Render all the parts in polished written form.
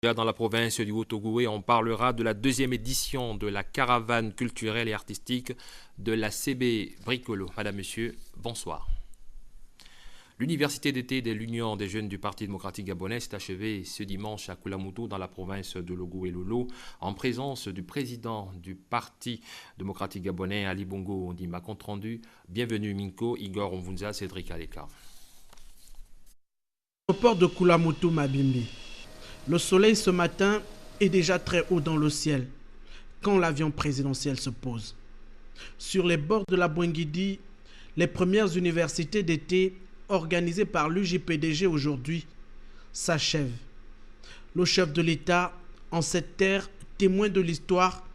Dans la province du Haut-Ogooué, on parlera de la deuxième édition de la caravane culturelle et artistique de la CB Bricolo. Madame, Monsieur, bonsoir. L'université d'été de l'Union des jeunes du Parti démocratique gabonais s'est achevée ce dimanche à Koulamoutou dans la province de Logou-et-Lolo en présence du président du Parti démocratique gabonais Ali Bongo Ondimba. Compte rendu, bienvenue Minko, Igor Onvunza, Cédric Aleka. Au port de Koulamoutou, Mabimbi. Le soleil ce matin est déjà très haut dans le ciel quand l'avion présidentiel se pose. Sur les bords de la Bouengidi, les premières universités d'été organisées par l'UJPDG aujourd'hui s'achèvent. Le chef de l'État, en cette terre témoin de l'histoire,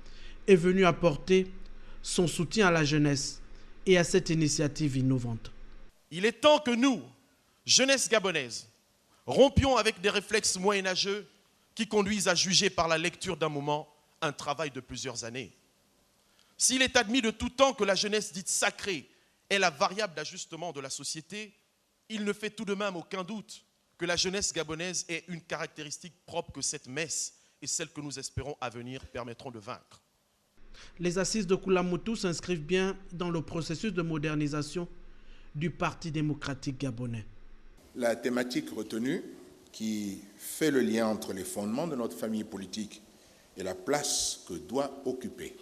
est venu apporter son soutien à la jeunesse et à cette initiative innovante. Il est temps que nous, jeunesse gabonaise, rompions avec des réflexes moyenâgeux qui conduisent à juger par la lecture d'un moment un travail de plusieurs années. S'il est admis de tout temps que la jeunesse dite sacrée est la variable d'ajustement de la société, il ne fait tout de même aucun doute que la jeunesse gabonaise est une caractéristique propre que cette messe et celle que nous espérons à venir permettront de vaincre. Les assises de Koulamoutou s'inscrivent bien dans le processus de modernisation du Parti démocratique gabonais. La thématique retenue, qui fait le lien entre les fondements de notre famille politique et la place que doit occuper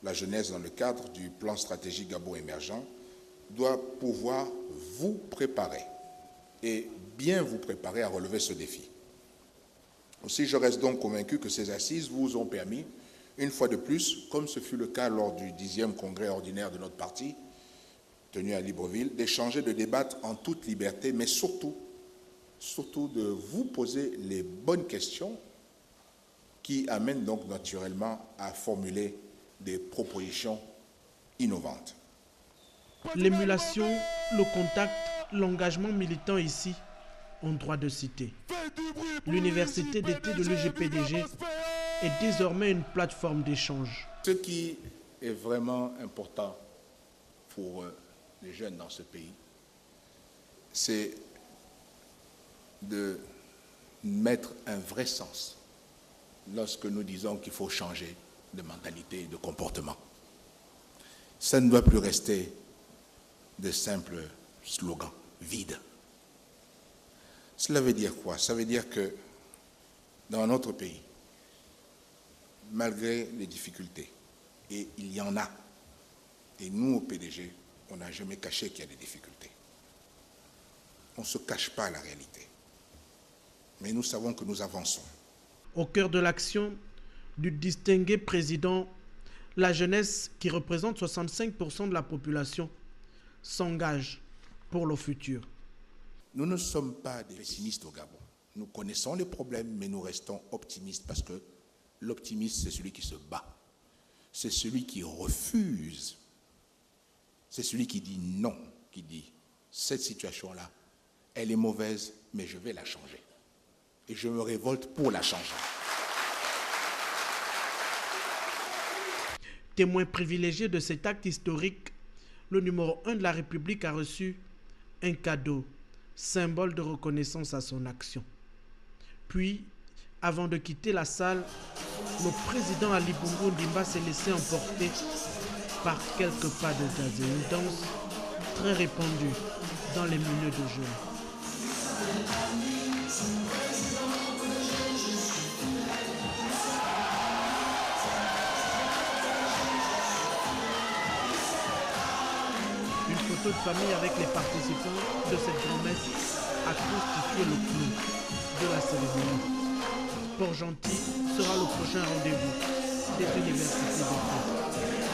la jeunesse dans le cadre du plan stratégique Gabon émergent, doit pouvoir vous préparer et bien vous préparer à relever ce défi. Aussi, je reste donc convaincu que ces assises vous ont permis, une fois de plus, comme ce fut le cas lors du 10e congrès ordinaire de notre parti, tenu à Libreville, d'échanger, de débattre en toute liberté, mais surtout de vous poser les bonnes questions qui amènent donc naturellement à formuler des propositions innovantes. L'émulation, le contact, l'engagement militant ici ont droit de citer. L'université d'été de l'UJPDG est désormais une plateforme d'échange. Ce qui est vraiment important pour les jeunes dans ce pays, c'est de mettre un vrai sens lorsque nous disons qu'il faut changer de mentalité et de comportement. Ça ne doit plus rester de simples slogans vides. Cela veut dire quoi? Ça veut dire que dans notre pays, malgré les difficultés, et il y en a, et nous au PDG, on n'a jamais caché qu'il y a des difficultés. On ne se cache pas la réalité. Mais nous savons que nous avançons. Au cœur de l'action du distingué président, la jeunesse, qui représente 65% de la population, s'engage pour le futur. Nous ne sommes pas des pessimistes au Gabon. Nous connaissons les problèmes, mais nous restons optimistes parce que l'optimiste, c'est celui qui se bat. C'est celui qui refuse. C'est celui qui dit non, qui dit cette situation-là, elle est mauvaise, mais je vais la changer. Et je me révolte pour la changer. Témoin privilégié de cet acte historique, le numéro 1 de la République a reçu un cadeau, symbole de reconnaissance à son action. Puis, avant de quitter la salle, le président Ali Bongo Ondimba s'est laissé emporter par quelques pas de jazz et une danse très répandue dans les milieux de jeunes. Une photo de famille avec les participants de cette grand-messe a constitué le clou de la cérémonie. Port-Gentil sera le prochain rendez-vous des universités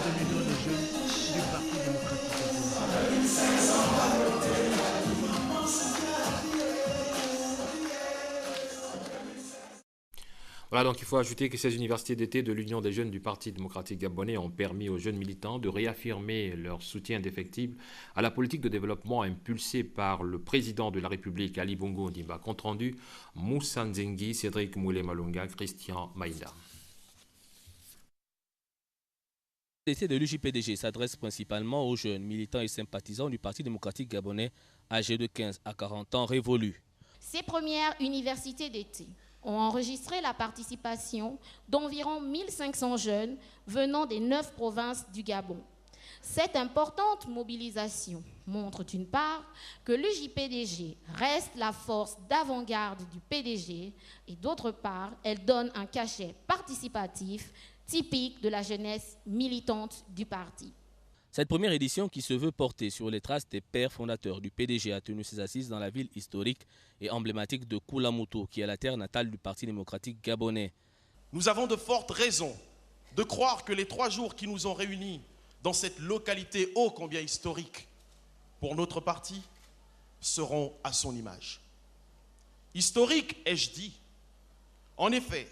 de l'Union des jeunes du Parti démocratique gabonais. Voilà, donc il faut ajouter que ces universités d'été de l'Union des jeunes du Parti démocratique gabonais ont permis aux jeunes militants de réaffirmer leur soutien indéfectible à la politique de développement impulsée par le président de la République, Ali Bongo Ondimba. Compte rendu, Moussa Nzengi, Cédric Moulé Malunga, Christian Maïda. L'été de l'UJPDG s'adresse principalement aux jeunes militants et sympathisants du Parti démocratique gabonais âgés de 15 à 40 ans révolus. Ces premières universités d'été ont enregistré la participation d'environ 1500 jeunes venant des 9 provinces du Gabon. Cette importante mobilisation montre d'une part que l'UJPDG reste la force d'avant-garde du PDG et d'autre part, elle donne un cachet participatif typique de la jeunesse militante du parti. Cette première édition, qui se veut porter sur les traces des pères fondateurs du PDG, a tenu ses assises dans la ville historique et emblématique de Koulamouto, qui est la terre natale du Parti démocratique gabonais. Nous avons de fortes raisons de croire que les 3 jours qui nous ont réunis dans cette localité ô combien historique pour notre parti seront à son image. Historique, ai-je dit. En effet,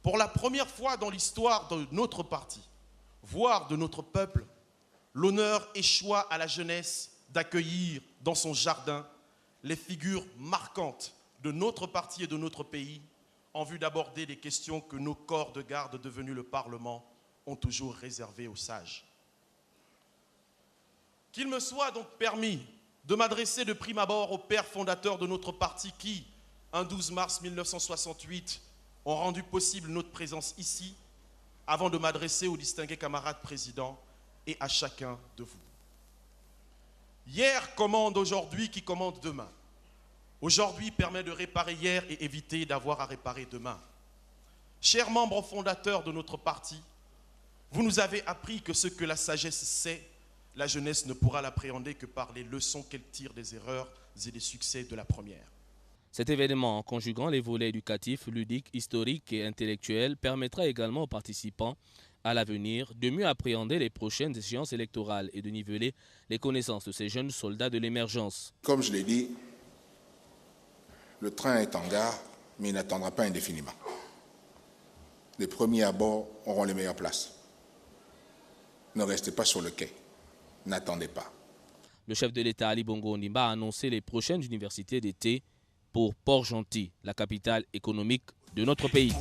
pour la première fois dans l'histoire de notre parti, voire de notre peuple, l'honneur échoua à la jeunesse d'accueillir dans son jardin les figures marquantes de notre parti et de notre pays en vue d'aborder les questions que nos corps de garde devenus le Parlement ont toujours réservées aux sages. Qu'il me soit donc permis de m'adresser de prime abord aux pères fondateurs de notre parti qui, un 12 mars 1968, ont rendu possible notre présence ici, avant de m'adresser aux distingués camarades présidents et à chacun de vous. Hier commande aujourd'hui qui commande demain. Aujourd'hui permet de réparer hier et éviter d'avoir à réparer demain. Chers membres fondateurs de notre parti, vous nous avez appris que ce que la sagesse sait, la jeunesse ne pourra l'appréhender que par les leçons qu'elle tire des erreurs et des succès de la première. Cet événement, en conjuguant les volets éducatifs, ludiques, historiques et intellectuels, permettra également aux participants à l'avenir de mieux appréhender les prochaines échéances électorales et de niveler les connaissances de ces jeunes soldats de l'émergence. Comme je l'ai dit, le train est en gare, mais il n'attendra pas indéfiniment. Les premiers à bord auront les meilleures places. Ne restez pas sur le quai. N'attendez pas. Le chef de l'État, Ali Bongo Ondimba, a annoncé les prochaines universités d'été pour Port-Gentil, la capitale économique de notre pays.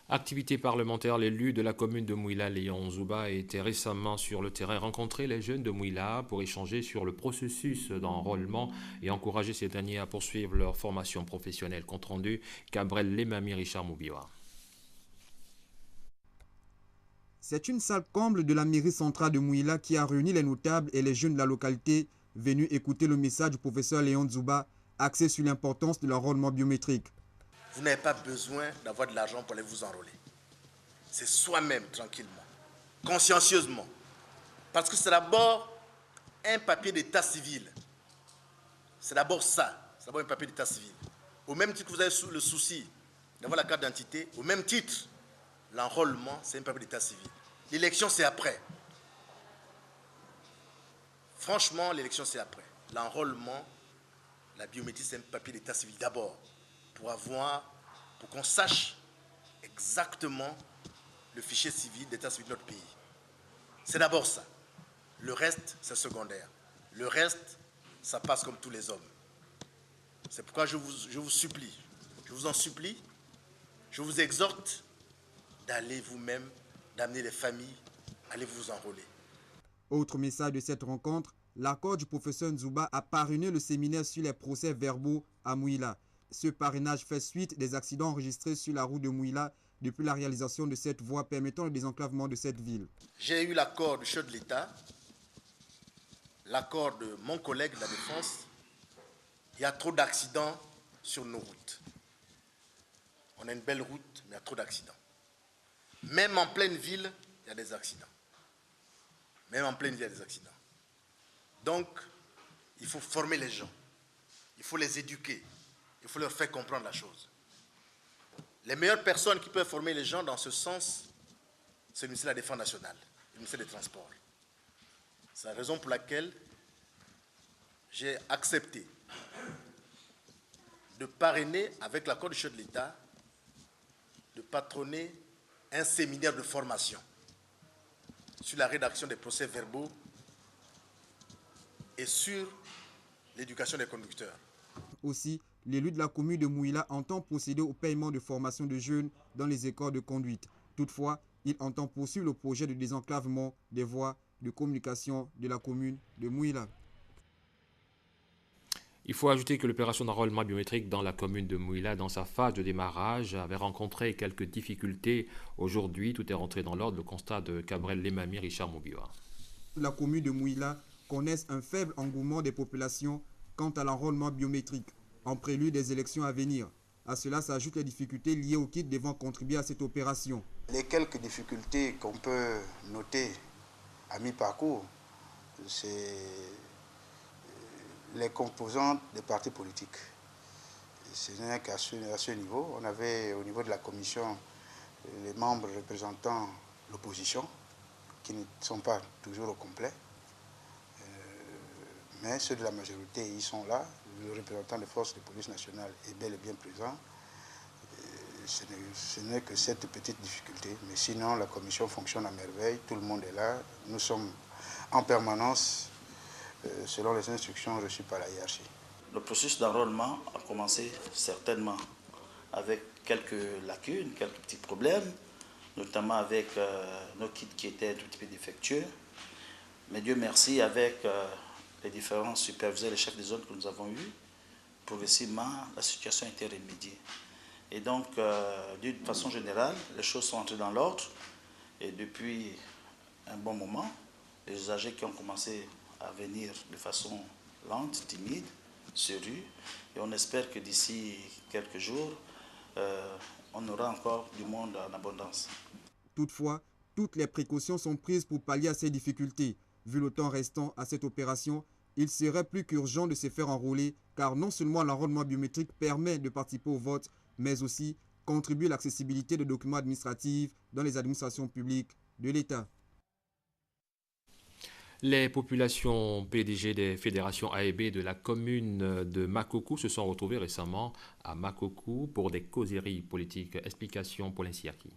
Activité parlementaire, l'élu de la commune de Mouila, Léon Zouba, était récemment sur le terrain rencontrer les jeunes de Mouila pour échanger sur le processus d'enrôlement et encourager ces derniers à poursuivre leur formation professionnelle. Compte rendu, Cabrel Lemami, Richard Moubiwa. C'est une salle comble de la mairie centrale de Mouila qui a réuni les notables et les jeunes de la localité venus écouter le message du professeur Léon Zouba axé sur l'importance de l'enrôlement biométrique. Vous n'avez pas besoin d'avoir de l'argent pour aller vous enrôler. C'est soi-même, tranquillement, consciencieusement. Parce que c'est d'abord un papier d'état civil. C'est d'abord ça, c'est d'abord un papier d'état civil. Au même titre que vous avez le souci d'avoir la carte d'identité, au même titre, l'enrôlement, c'est un papier d'état civil. L'élection, c'est après. Franchement, l'élection, c'est après. L'enrôlement, la biométrie, c'est un papier d'état civil d'abord. Pour qu'on sache exactement le fichier civil d'état civil de notre pays. C'est d'abord ça. Le reste, c'est secondaire. Le reste, ça passe comme tous les hommes. C'est pourquoi je vous supplie, je vous en supplie, je vous exhorte d'aller vous-même, d'amener les familles, allez vous enrôler. Autre message de cette rencontre, l'accord du professeur Nzouba a parrainé le séminaire sur les procès verbaux à Mouila. Ce parrainage fait suite des accidents enregistrés sur la route de Mouila depuis la réalisation de cette voie permettant le désenclavement de cette ville. J'ai eu l'accord du chef de l'État, l'accord de mon collègue de la Défense. Il y a trop d'accidents sur nos routes. On a une belle route, mais il y a trop d'accidents. Même en pleine ville, il y a des accidents. Même en pleine ville, il y a des accidents. Donc, il faut former les gens. Il faut les éduquer. Il faut leur faire comprendre la chose. Les meilleures personnes qui peuvent former les gens dans ce sens, c'est le ministère de la Défense nationale, le ministère des Transports. C'est la raison pour laquelle j'ai accepté de parrainer, avec l'accord du chef de l'État, de patronner un séminaire de formation sur la rédaction des procès-verbaux et sur l'éducation des conducteurs. Aussi, l'élu de la commune de Mouila entend procéder au paiement de formation de jeunes dans les écoles de conduite. Toutefois, il entend poursuivre le projet de désenclavement des voies de communication de la commune de Mouila. Il faut ajouter que l'opération d'enrôlement biométrique dans la commune de Mouila, dans sa phase de démarrage, avait rencontré quelques difficultés. Aujourd'hui, tout est rentré dans l'ordre, le constat de Cabrel Lemami, Richard Moubioa. La commune de Mouila connaissent un faible engouement des populations quant à l'enrôlement biométrique, en prélude des élections à venir. À cela s'ajoutent les difficultés liées au kit devant contribuer à cette opération. Les quelques difficultés qu'on peut noter à mi-parcours, c'est les composantes des partis politiques. Ce n'est qu'à ce niveau. On avait au niveau de la commission les membres représentant l'opposition, qui ne sont pas toujours au complet. Mais ceux de la majorité, ils sont là. Le représentant des forces de police nationale est bel et bien présent. Ce n'est que cette petite difficulté. Mais sinon, la commission fonctionne à merveille. Tout le monde est là. Nous sommes en permanence selon les instructions reçues par la hiérarchie. Le processus d'enrôlement a commencé certainement avec quelques lacunes, quelques petits problèmes, notamment avec nos kits qui étaient un tout petit peu défectueux. Mais Dieu merci, avec les différents superviseurs, les chefs des zones que nous avons eus, progressivement, la situation a été remédiée. Et donc, d'une façon générale, les choses sont entrées dans l'ordre. Et depuis un bon moment, les usagers qui ont commencé à venir de façon lente, timide, se ruent. Et on espère que d'ici quelques jours, on aura encore du monde en abondance. Toutefois, toutes les précautions sont prises pour pallier à ces difficultés. Vu le temps restant à cette opération, il serait plus qu'urgent de se faire enrôler, car non seulement l'enrôlement biométrique permet de participer au vote, mais aussi contribue à l'accessibilité de documents administratifs dans les administrations publiques de l'État. Les populations PDG des fédérations A et B de la commune de Makokou se sont retrouvées récemment à Makokou pour des causeries politiques. Explication pour l'Insiaki.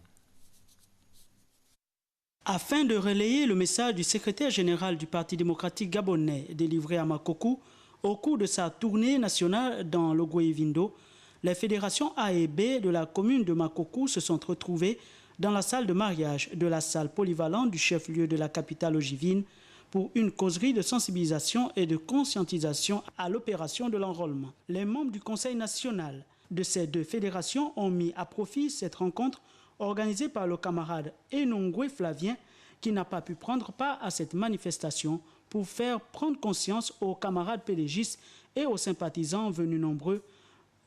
Afin de relayer le message du secrétaire général du Parti démocratique gabonais délivré à Makokou au cours de sa tournée nationale dans le Goïvindo, les fédérations A et B de la commune de Makokou se sont retrouvées dans la salle de mariage de la salle polyvalente du chef-lieu de la capitale ogivine pour une causerie de sensibilisation et de conscientisation à l'opération de l'enrôlement. Les membres du Conseil national de ces deux fédérations ont mis à profit cette rencontre organisée par le camarade Enongwe Flavien, qui n'a pas pu prendre part à cette manifestation, pour faire prendre conscience aux camarades pédégistes et aux sympathisants venus nombreux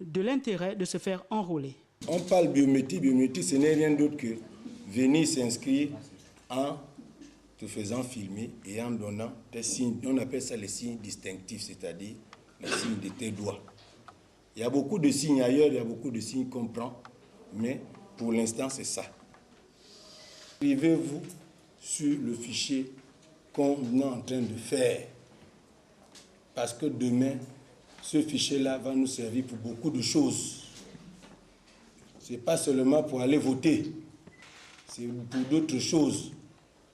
de l'intérêt de se faire enrôler. On parle biométrie, ce n'est rien d'autre que venir s'inscrire en te faisant filmer et en donnant des signes. On appelle ça les signes distinctifs, c'est-à-dire les signes de tes doigts. Il y a beaucoup de signes ailleurs, il y a beaucoup de signes qu'on prend, mais pour l'instant, c'est ça. Inscrivez-vous sur le fichier qu'on est en train de faire, parce que demain, ce fichier-là va nous servir pour beaucoup de choses. Ce n'est pas seulement pour aller voter, c'est pour d'autres choses.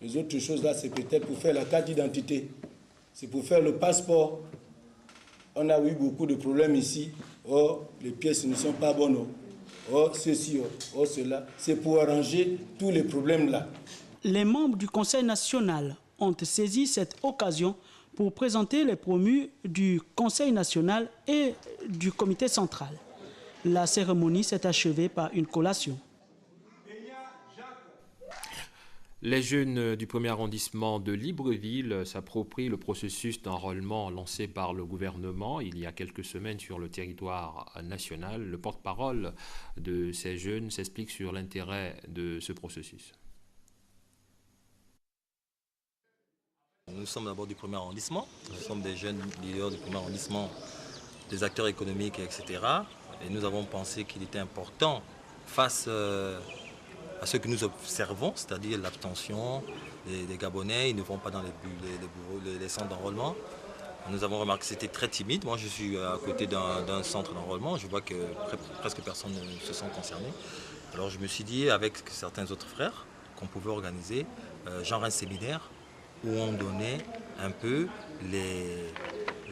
Les autres choses là, c'est peut-être pour faire la carte d'identité, c'est pour faire le passeport. On a eu beaucoup de problèmes ici. Oh, les pièces ne sont pas bonnes. Oh, ceci, oh, cela. C'est pour arranger tous les problèmes là. Les membres du Conseil national ont saisi cette occasion pour présenter les promus du Conseil national et du comité central. La cérémonie s'est achevée par une collation. Les jeunes du premier arrondissement de Libreville s'approprient le processus d'enrôlement lancé par le gouvernement il y a quelques semaines sur le territoire national. Le porte-parole de ces jeunes s'explique sur l'intérêt de ce processus. Nous sommes d'abord du premier arrondissement, nous sommes des jeunes leaders du premier arrondissement, des acteurs économiques, etc. Et nous avons pensé qu'il était important, face à ce que nous observons, c'est-à-dire l'abstention des Gabonais, ils ne vont pas dans les centres d'enrôlement. Nous avons remarqué que c'était très timide. Moi, je suis à côté d'un centre d'enrôlement, je vois que presque personne ne se sent concerné. Alors je me suis dit, avec certains autres frères, qu'on pouvait organiser genre un séminaire où on donnait un peu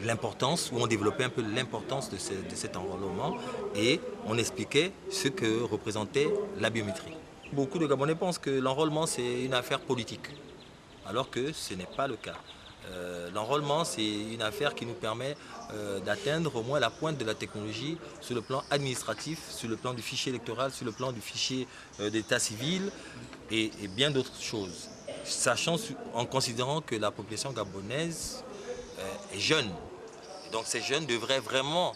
l'importance, où on développait un peu l'importance de cet enrôlement et on expliquait ce que représentait la biométrie. Beaucoup de Gabonais pensent que l'enrôlement c'est une affaire politique, alors que ce n'est pas le cas. L'enrôlement, c'est une affaire qui nous permet d'atteindre au moins la pointe de la technologie sur le plan administratif, sur le plan du fichier électoral, sur le plan du fichier d'état civil et bien d'autres choses. Sachant, en considérant que la population gabonaise est jeune. Et donc ces jeunes ont vraiment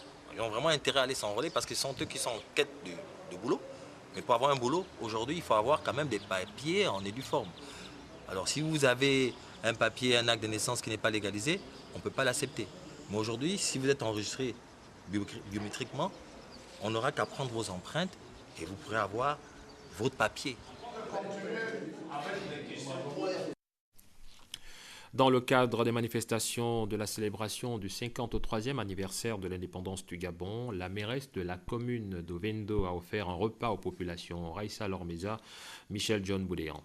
intérêt à aller s'enrôler parce que ce sont eux qui sont en quête de boulot. Mais pour avoir un boulot, aujourd'hui, il faut avoir quand même des papiers en et due forme. Alors si vous avez un papier, un acte de naissance qui n'est pas légalisé, on ne peut pas l'accepter. Mais aujourd'hui, si vous êtes enregistré biométriquement, on n'aura qu'à prendre vos empreintes et vous pourrez avoir votre papier. Dans le cadre des manifestations de la célébration du 53e anniversaire de l'indépendance du Gabon, la mairesse de la commune de Vendo a offert un repas aux populations. Raissa Lormeza, Michel John Boudéan.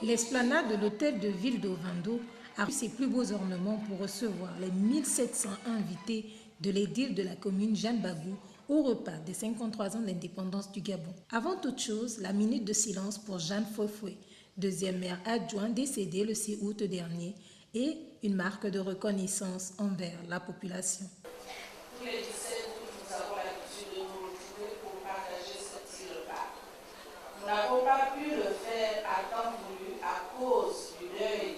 L'esplanade de l'hôtel de ville d'Ovendo a reçu ses plus beaux ornements pour recevoir les 1700 invités de l'édile de la commune Jeanne Bagou au repas des 53 ans d'indépendance du Gabon. Avant toute chose, la minute de silence pour Jeanne Fofoué, deuxième maire adjoint décédée le 6 août dernier, et une marque de reconnaissance envers la population. Tous les 17 août, nous avons l'habitude de nous retrouver pour partager ce petit repas. Nous n'avons pas pu le faire à temps voulu à cause du deuil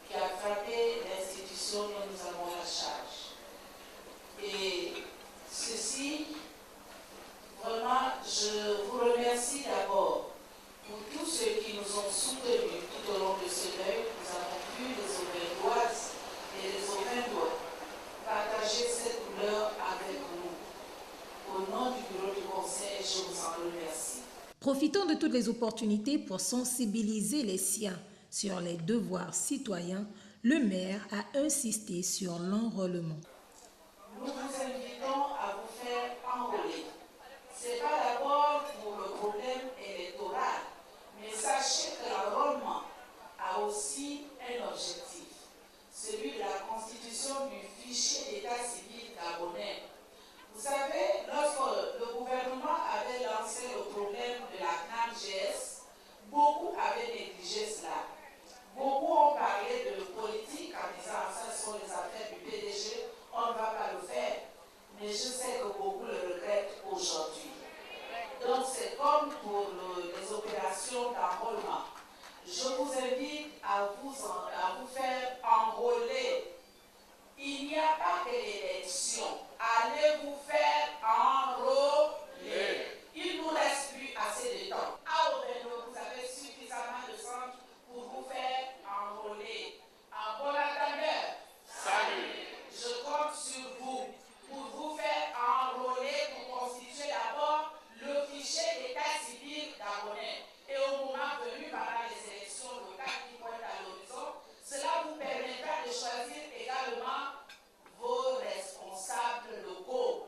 qui a frappé l'institution dont nous avons la charge. Et ceci, vraiment, je vous remercie d'abord pour tous ceux qui nous ont soutenus tout au long de ce deuil. Nous avons pu, les Auvergnoises et les Auvergnois, partager cette douleur avec nous. Au nom du bureau du conseil, je vous en remercie. Profitons de toutes les opportunités pour sensibiliser les siens sur les devoirs citoyens. Le maire a insisté sur l'enrôlement. Nous vous invitons à vous faire enrôler. Ce n'est pas d'abord pour le problème électoral, mais sachez que l'enrôlement a aussi un objectif, celui de la constitution du fichier d'état civil gabonais. Vous savez, lorsque le gouvernement avait lancé le problème de la CNAM-GS, beaucoup avaient négligé cela. Beaucoup ont parlé de politique en disant ça sont les affaires du PDG, on ne va pas le faire. Mais je sais que beaucoup le regrettent aujourd'hui. Donc c'est comme pour les opérations d'enrôlement. Je vous invite à vous faire enrôler. Il n'y a pas que l'élection. Allez vous faire enrôler. Il ne nous reste plus assez de temps. À Ovendo, vous avez suffisamment de centres pour vous faire enrôler. En bon entendeur, salut. Je compte sur vous pour vous faire enrôler, pour constituer d'abord le fichier d'état civil gabonais. Et au moment venu, pendant les élections locales qui pointent à l'horizon, cela vous permettra de choisir également vos responsables locaux.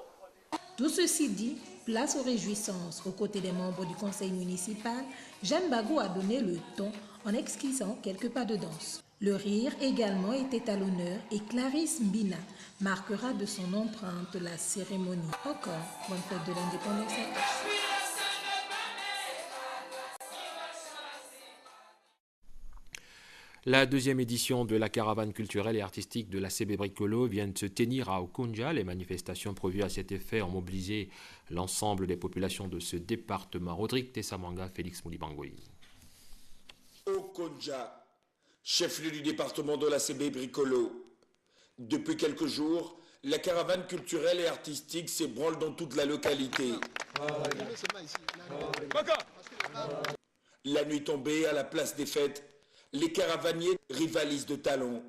Tout ceci dit, place aux réjouissances. Aux côtés des membres du conseil municipal, Jeanne Bagou a donné le ton en exquisant quelques pas de danse. Le rire également était à l'honneur et Clarisse Mbina marquera de son empreinte la cérémonie. Encore, bonne fête de l'indépendance à tous. La deuxième édition de la caravane culturelle et artistique de la CB Bricolo vient de se tenir à Okonja. Les manifestations prévues à cet effet ont mobilisé l'ensemble des populations de ce département. Rodrigue Tessamanga, Félix Moulibangoui. Okonja, chef-lieu du département de la CB Bricolo. Depuis quelques jours, la caravane culturelle et artistique s'ébranle dans toute la localité. La nuit tombée, à la place des fêtes, les caravaniers rivalisent de talons.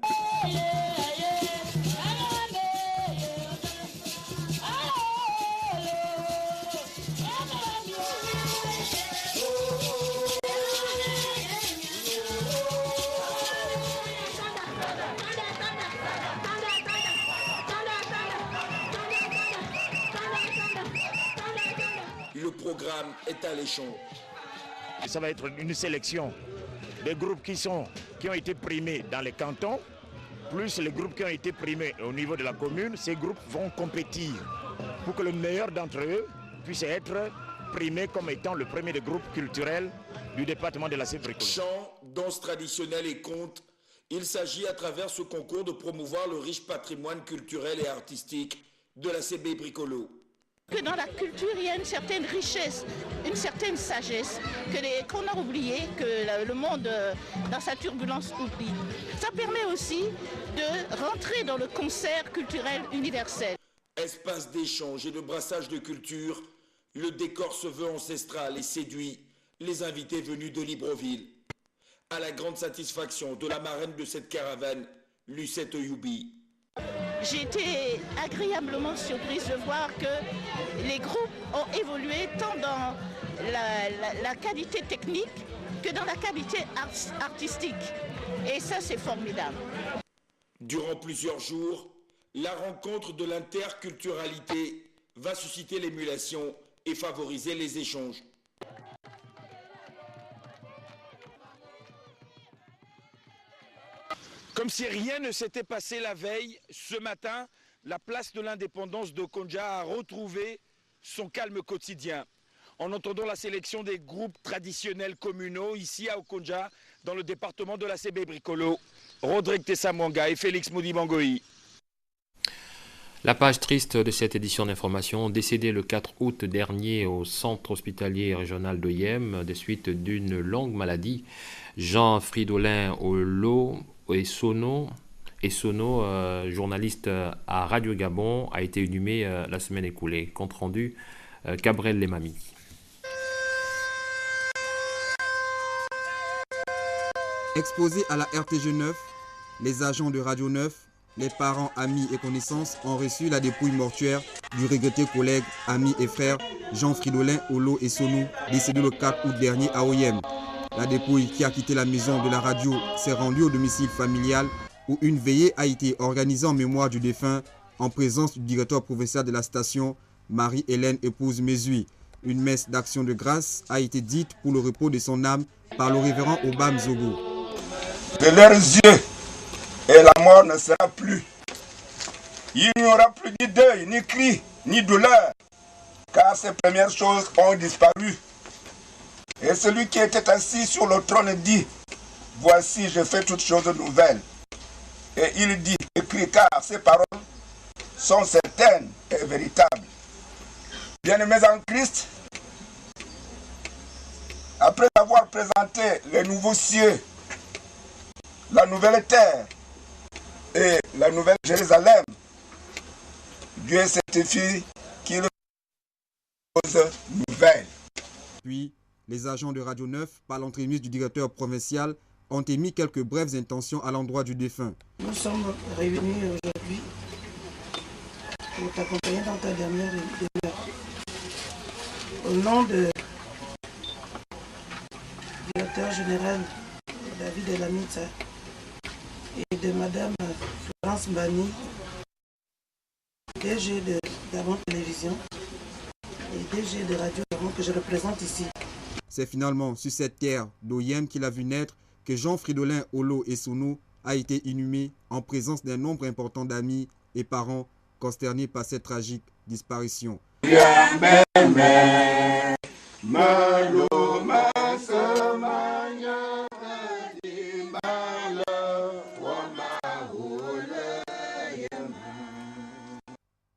Le programme est alléchant. Ça va être une sélection des groupes qui ont été primés dans les cantons, plus les groupes qui ont été primés au niveau de la commune. Ces groupes vont compétir pour que le meilleur d'entre eux puisse être primé comme étant le premier des groupes culturels du département de la CB Bricolo. Chants, danses traditionnelles et contes Il s'agit à travers ce concours de promouvoir le riche patrimoine culturel et artistique de la CB Bricolo. Que dans la culture, il y a une certaine richesse, une certaine sagesse qu'on a oublié, que le monde, dans sa turbulence, oublie. Ça permet aussi de rentrer dans le concert culturel universel. Espace d'échange et de brassage de culture, le décor se veut ancestral et séduit les invités venus de Libreville. À la grande satisfaction de la marraine de cette caravane, Lucette Oyoubi. J'ai été agréablement surprise de voir que les groupes ont évolué tant dans la qualité technique que dans la qualité artistique. Et ça, c'est formidable. Durant plusieurs jours, la rencontre de l'interculturalité va susciter l'émulation et favoriser les échanges. Comme si rien ne s'était passé la veille, ce matin, la place de l'indépendance d'Okonja a retrouvé son calme quotidien. En entendant la sélection des groupes traditionnels communaux ici à Okonja, dans le département de la CB Bricolo, Rodrigue Tessamwanga et Félix Moudi-Bangoï. La page triste de cette édition d'information, décédé le 4 août dernier au centre hospitalier régional de Yem, des suites d'une longue maladie, Jean Fridolin Olo et Sono, journaliste à Radio Gabon, a été inhumé la semaine écoulée. Compte rendu, Cabrel Lemami. Exposés à la RTG 9, les agents de Radio 9, les parents, amis et connaissances ont reçu la dépouille mortuaire du regretté collègue, ami et frère Jean Fridolin Olo et Sono, décédé le 4 août dernier à Oyem. La dépouille qui a quitté la maison de la radio s'est rendue au domicile familial où une veillée a été organisée en mémoire du défunt en présence du directeur provincial de la station, Marie-Hélène épouse Mesui. Une messe d'action de grâce a été dite pour le repos de son âme par le révérend Obam Zogo. De leurs yeux, et la mort ne sera plus. Il n'y aura plus ni deuil, ni cri, ni douleur, car ces premières choses ont disparu. Et celui qui était assis sur le trône dit, voici, je fais toutes choses nouvelles. Et il dit, écrit, car ces paroles sont certaines et véritables. Bien-aimés en Christ, après avoir présenté les nouveaux cieux, la nouvelle terre et la nouvelle Jérusalem, Dieu certifie qu'il chose nouvelle. Puis, les agents de Radio 9, par l'entremise du directeur provincial, ont émis quelques brèves intentions à l'endroit du défunt. Nous sommes réunis aujourd'hui pour t'accompagner dans ta dernière demeure. Au nom du directeur général David Elamita et de Madame Florence Mbani, DG de Gabon Télévision et DG de Radio Gabon que je représente ici. C'est finalement sur cette terre d'Oyem qu'il a vu naître que Jean Fridolin Olo et Sono a été inhumé en présence d'un nombre important d'amis et parents consternés par cette tragique disparition.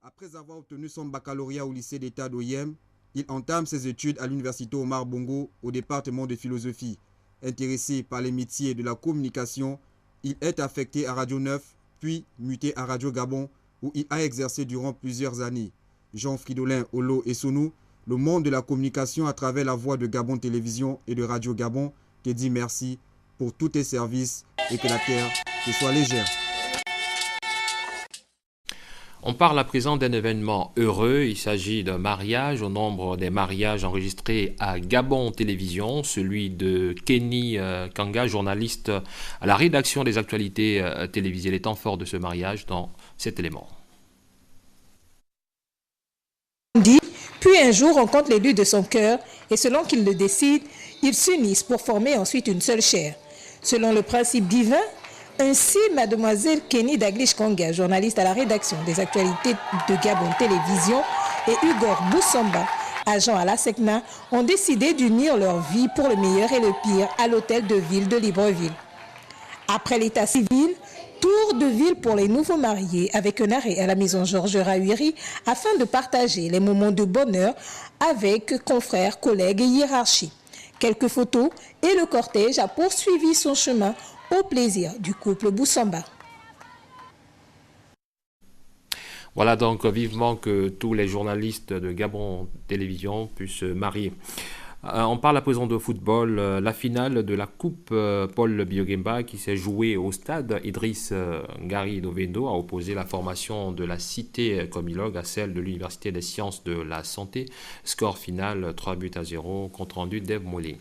Après avoir obtenu son baccalauréat au lycée d'État d'Oyem, il entame ses études à l'université Omar Bongo au département de philosophie. Intéressé par les métiers de la communication, il est affecté à Radio 9, puis muté à Radio Gabon, où il a exercé durant plusieurs années. Jean Fridolin Olo et Sono, le monde de la communication à travers la voix de Gabon Télévision et de Radio Gabon, te dit merci pour tous tes services et que la terre te soit légère. On parle à présent d'un événement heureux. Il s'agit d'un mariage au nombre des mariages enregistrés à Gabon Télévision, celui de Kenny Kanga, journaliste à la rédaction des actualités télévisées. Les temps forts de ce mariage dans cet élément. Puis un jour rencontre l'élu de son cœur et selon qu'il le décide, ils s'unissent pour former ensuite une seule chair. Selon le principe divin, ainsi, mademoiselle Kenny Daglish Kanga, journaliste à la rédaction des actualités de Gabon Télévision, et Ugor Boussamba, agent à la SECNA, ont décidé d'unir leur vie pour le meilleur et le pire à l'hôtel de ville de Libreville. Après l'état civil, tour de ville pour les nouveaux mariés avec un arrêt à la maison Georges Rahuiri afin de partager les moments de bonheur avec confrères, collègues et hiérarchie. Quelques photos et le cortège a poursuivi son chemin au plaisir du couple Boussamba. Voilà donc vivement que tous les journalistes de Gabon Télévision puissent se marier. On parle à présent de football. La finale de la Coupe Paul Biogemba qui s'est jouée au stade Idriss Ngari d'Ovendo a opposé la formation de la Cité Comilog à celle de l'Université des Sciences de la Santé. Score final 3-0, compte rendu d'Eve Mollet.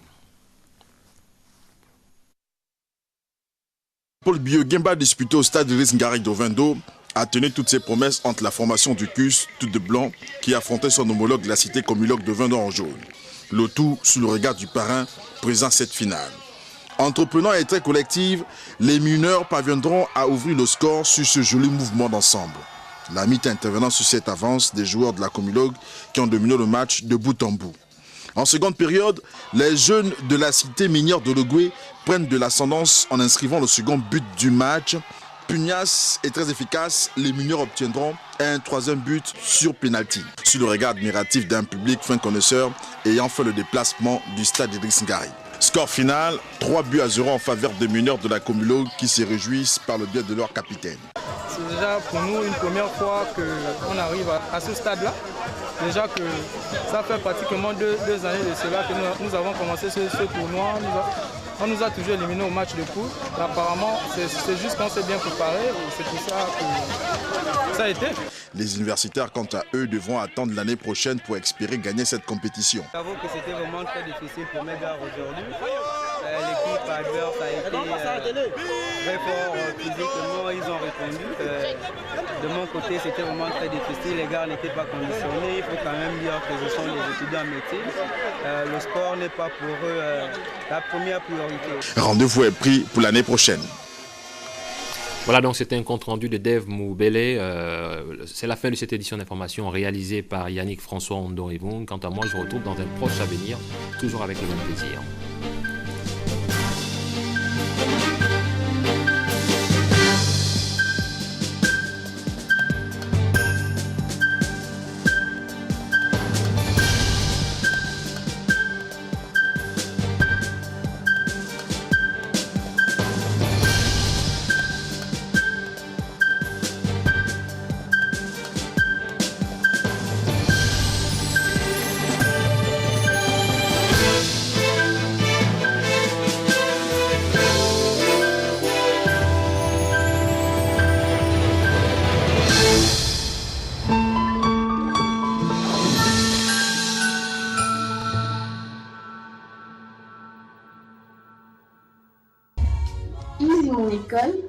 Paul Biogemba disputé au stade Idriss Ngari d'Ovendo a tenu toutes ses promesses entre la formation du CUS, toute de blanc, qui affrontait son homologue de la Cité Comilog de Vendôme en jaune. Le tout sous le regard du parrain présent cette finale. Entreprenant et très collective, les mineurs parviendront à ouvrir le score sur ce joli mouvement d'ensemble. La mi-temps intervenant sur cette avance des joueurs de la Comilog qui ont dominé le match de bout en bout. En seconde période, les jeunes de la cité minière de Logoué prennent de l'ascendance en inscrivant le second but du match. Pugnace et très efficace, les mineurs obtiendront un troisième but sur pénalty. Sous le regard admiratif d'un public fin connaisseur ayant fait le déplacement du stade Idriss Ngari. Score final, 3-0 en faveur des mineurs de la Comilog qui se réjouissent par le biais de leur capitaine. C'est déjà pour nous une première fois qu'on arrive à ce stade-là. Déjà que ça fait pratiquement deux années de cela que nous avons commencé ce tournoi. On nous a toujours éliminés au match de poule. Apparemment, c'est juste qu'on s'est bien préparé et c'est pour ça que ça a été. Les universitaires, quant à eux, devront attendre l'année prochaine pour espérer gagner cette compétition. J'avoue que c'était vraiment très difficile pour mes gars aujourd'hui. L'équipe adverse a été très fort physiquement, ils ont répondu. De mon côté, c'était vraiment très difficile. Les gars n'étaient pas conditionnés. Il faut quand même dire que ce sont des étudiants en médecine. Le sport n'est pas pour eux la première priorité. Rendez-vous est pris pour l'année prochaine. Voilà, donc c'était un compte rendu de Dave Moubele. C'est la fin de cette édition d'information réalisée par Yannick François Ondorivon. Quant à moi, je vous retrouve dans un proche avenir, toujours avec le même plaisir.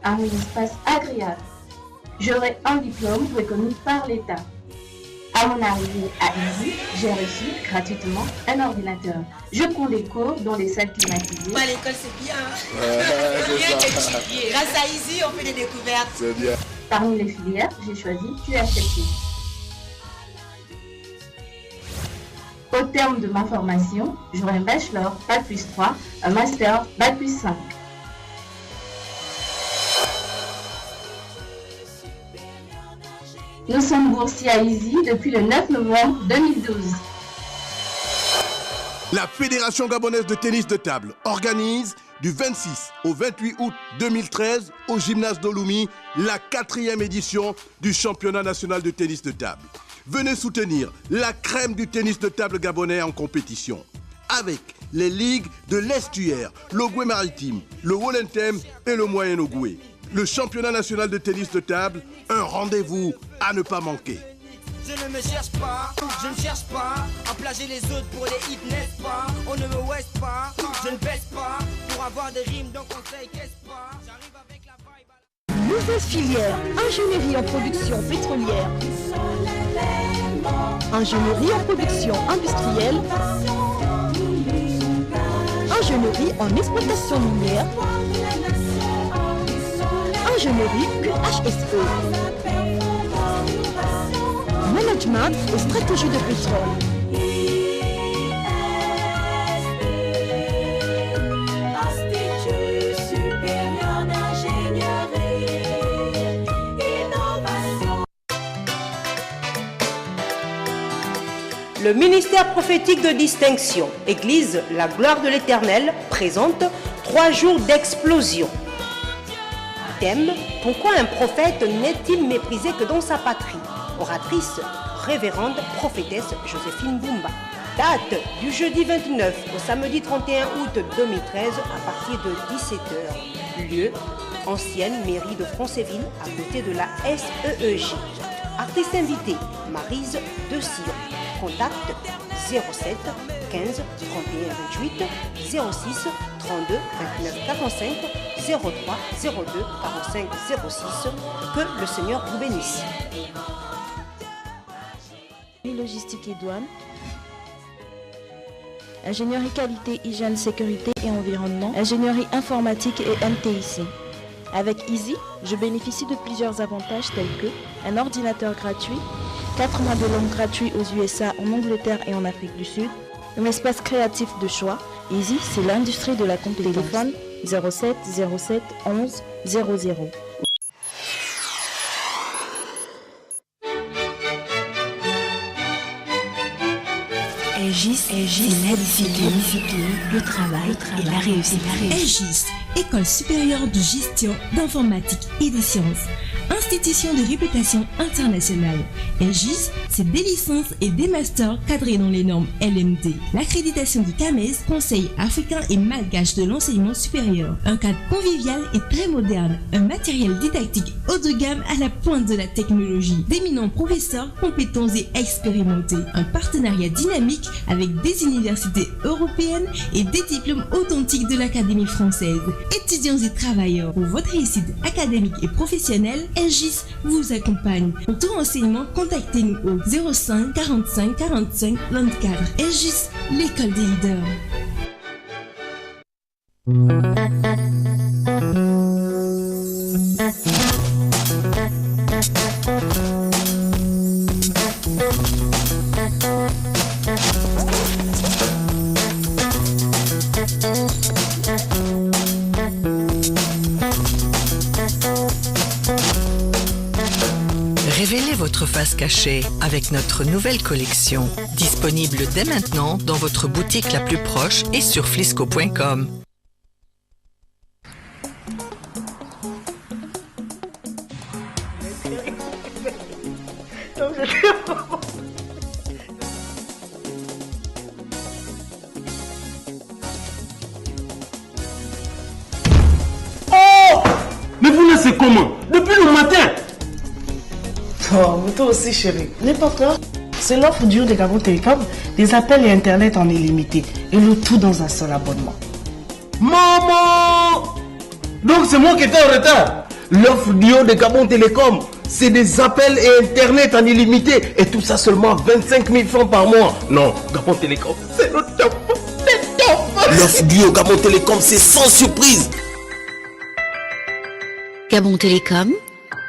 A un espace agréable. J'aurai un diplôme reconnu par l'État. À mon arrivée à Easy, j'ai reçu gratuitement un ordinateur. Je prends des cours dans des salles climatisées. À l'école, c'est bien. Bien qu'étudier. Grâce à Easy, on fait des découvertes. C'est bien. Parmi les filières, j'ai choisi QHSE. Au terme de ma formation, j'aurai un bachelor, Bac+3, un master, Bac+5. Nous sommes boursiers à Easy depuis le 9 novembre 2012. La Fédération gabonaise de tennis de table organise du 26 au 28 août 2013 au gymnase d'Oloumi la 4e édition du championnat national de tennis de table. Venez soutenir la crème du tennis de table gabonais en compétition. Avec les ligues de l'Estuaire, l'Ogoué maritime, le Wollentem et le Moyen Ogoué. Le championnat national de tennis de table, un rendez-vous à ne pas manquer. Je ne me cherche pas, je ne cherche pas à plager les autres pour les hits, n'est-ce pas? On ne me ouest pas, je ne baisse pas pour avoir des rimes, donc on sait qu'est-ce pas. J'arrive avec la vibe. Nouvelle filière, ingénierie en production pétrolière, ingénierie en production industrielle, ingénierie en exploitation minière, ingénierie QHSE, management et stratégie de pétrole. Institut supérieur Le ministère prophétique de distinction, Église, la gloire de l'Éternel, présente 3 jours d'explosion. Thème, pourquoi un prophète n'est-il méprisé que dans sa patrie? Oratrice, révérende prophétesse Joséphine Bumba. Date du jeudi 29 au samedi 31 août 2013 à partir de 17h. Lieu, ancienne mairie de Francéville à côté de la SEEJ. Artiste invité, Maryse de Sion. Contact 07 15 31 28 06 32 29 45 03 02 45 06. Que le Seigneur vous bénisse. Logistique et douane. Ingénierie qualité, hygiène, sécurité et environnement. Ingénierie informatique et MTIC. Avec Easy, je bénéficie de plusieurs avantages tels que un ordinateur gratuit, 4 mois de langue gratuits aux USA, en Angleterre et en Afrique du Sud, un espace créatif de choix. Easy, c'est l'industrie de la compétence. Téléphone 07 07 11 00. EGIS, le travail et la réussite. EGIS, École supérieure de gestion d'informatique et des sciences. Institution de réputation internationale. EGIS, c'est des licences et des masters cadrés dans les normes LMD. L'accréditation du CAMES, Conseil africain et malgache de l'enseignement supérieur. Un cadre convivial et très moderne. Un matériel didactique haut de gamme à la pointe de la technologie. D'éminents professeurs compétents et expérimentés. Un partenariat dynamique avec des universités européennes et des diplômes authentiques de l'Académie française. Étudiants et travailleurs, pour votre réussite académique et professionnelle, EGIS vous accompagne. Pour tout renseignement, contactez-nous au 05 45 45 24. EGIS, l'école des leaders. Révélez votre face cachée avec notre nouvelle collection, disponible dès maintenant dans votre boutique la plus proche et sur flisco.com. Oh! Mais vous laissez comment? Depuis le matin? Oh, mais toi aussi, chérie. N'aie pas peur. C'est l'offre du haut de Gabon Télécom, des appels et Internet en illimité. Et le tout dans un seul abonnement. Maman! Donc c'est moi qui étais en retard. L'offre du haut de Gabon Télécom, c'est des appels et Internet en illimité. Et tout ça seulement 25 000 francs par mois. Non, Gabon Télécom, c'est le top. C'est top. L'offre du haut Gabon Télécom, c'est sans surprise. Gabon Télécom,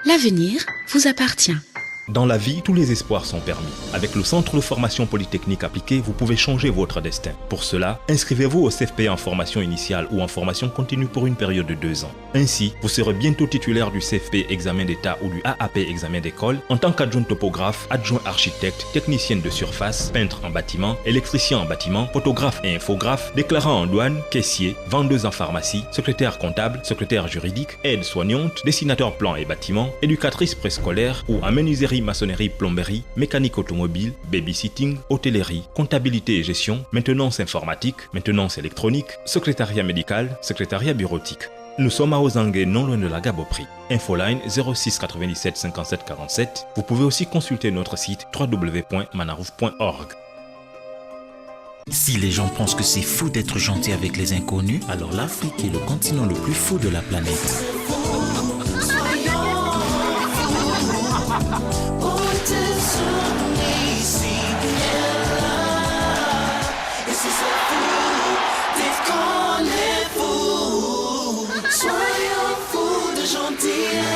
l'avenir vous appartient. Dans la vie, tous les espoirs sont permis. Avec le Centre de formation polytechnique appliquée, vous pouvez changer votre destin. Pour cela, inscrivez-vous au CFP en formation initiale ou en formation continue pour une période de 2 ans. Ainsi, vous serez bientôt titulaire du CFP examen d'état ou du AAP examen d'école en tant qu'adjoint topographe, adjoint architecte, technicienne de surface, peintre en bâtiment, électricien en bâtiment, photographe et infographe, déclarant en douane, caissier, vendeuse en pharmacie, secrétaire comptable, secrétaire juridique, aide-soignante, dessinateur plan et bâtiment, éducatrice préscolaire ou en menuiserie, maçonnerie, plomberie, mécanique automobile, babysitting, hôtellerie, comptabilité et gestion, maintenance informatique, maintenance électronique, secrétariat médical, secrétariat bureautique. Nous sommes à Ozangue, non loin de la Gaboprix. Infoline 06 97 57 47. Vous pouvez aussi consulter notre site www.manarouf.org. Si les gens pensent que c'est fou d'être gentil avec les inconnus, alors l'Afrique est le continent le plus fou de la planète. Soyons fous de gentillesse.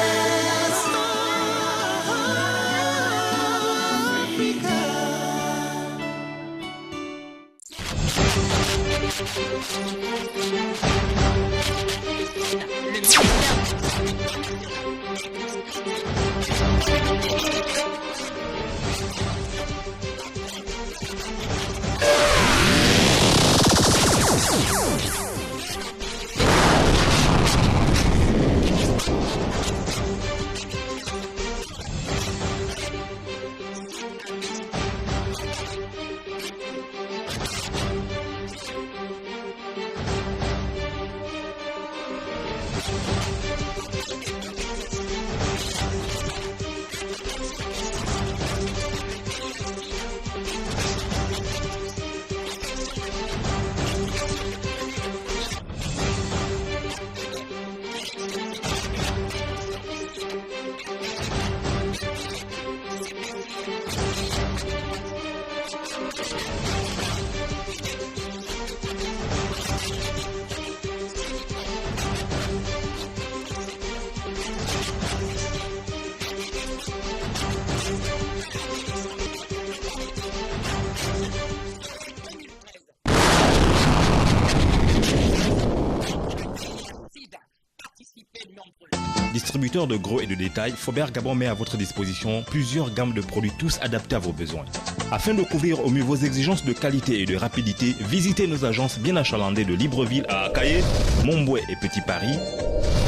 Distributeur de gros et de détail, Faubert Gabon met à votre disposition plusieurs gammes de produits tous adaptés à vos besoins. Afin de couvrir au mieux vos exigences de qualité et de rapidité, visitez nos agences bien achalandées de Libreville à Akaye, Montbouet et Petit Paris,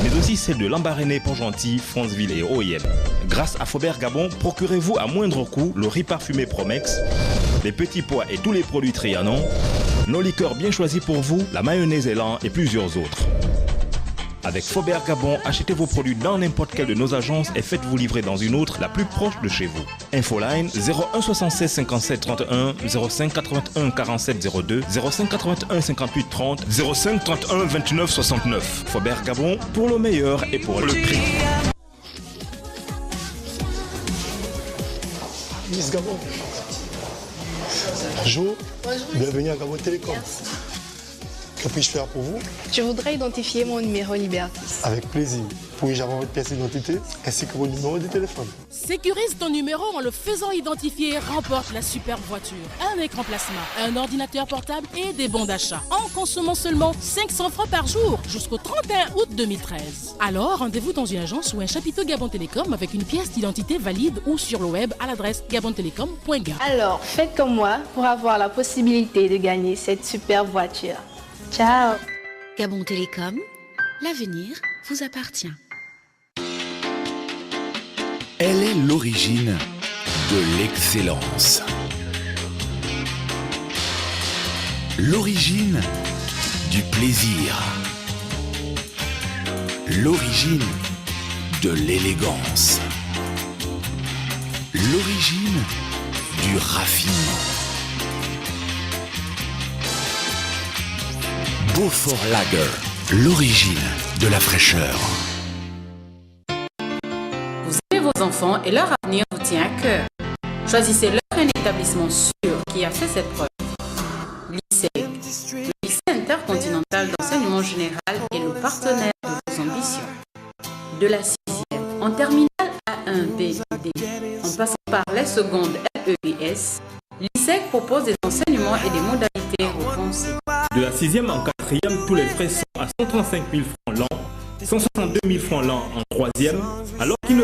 mais aussi celles de Lambaréné, Port-Gentil, Franceville et OIM. Grâce à Faubert Gabon, procurez-vous à moindre coût le riz parfumé Promex, les petits pois et tous les produits Trianon, nos liqueurs bien choisis pour vous, la mayonnaise Elan et plusieurs autres. Avec Faubert Gabon, achetez vos produits dans n'importe quelle de nos agences et faites-vous livrer dans une autre la plus proche de chez vous. Infoline 01 76 57 31 05 81 47 02 05 81 58 30 05 31 29 69. Faubert Gabon, pour le meilleur et pour le prix. Miss Gabon. Bonjour. Bienvenue à Gabon Télécom. Que puis-je faire pour vous? Je voudrais identifier mon numéro Libertis. Avec plaisir. Puis-je avoir votre pièce d'identité ainsi que votre numéro de téléphone? Sécurise ton numéro en le faisant identifier et remporte la superbe voiture, un écran plasma, un ordinateur portable et des bons d'achat. En consommant seulement 500 francs par jour jusqu'au 31 août 2013. Alors, rendez-vous dans une agence ou un chapiteau Gabon Télécom avec une pièce d'identité valide ou sur le web à l'adresse gabontelecom.ga. Alors, faites comme moi pour avoir la possibilité de gagner cette superbe voiture. Ciao. Gabon Télécom, l'avenir vous appartient. Elle est l'origine de l'excellence. L'origine du plaisir. L'origine de l'élégance. L'origine du raffinement. Beaufort Lager, l'origine de la fraîcheur. Vous aimez vos enfants et leur avenir vous tient à cœur. Choisissez-leur un établissement sûr qui a fait cette preuve. L'ISEG, le lycée intercontinental d'enseignement général est le partenaire de vos ambitions. De la 6e en terminale A1 B et D, en passant par les secondes LEIS, l'ISEG propose des enseignements et des modalités repensées. De la 6e en 4e, tous les frais sont à 135 000 francs l'an, 162 000 francs l'an en 3e, alors qu'il ne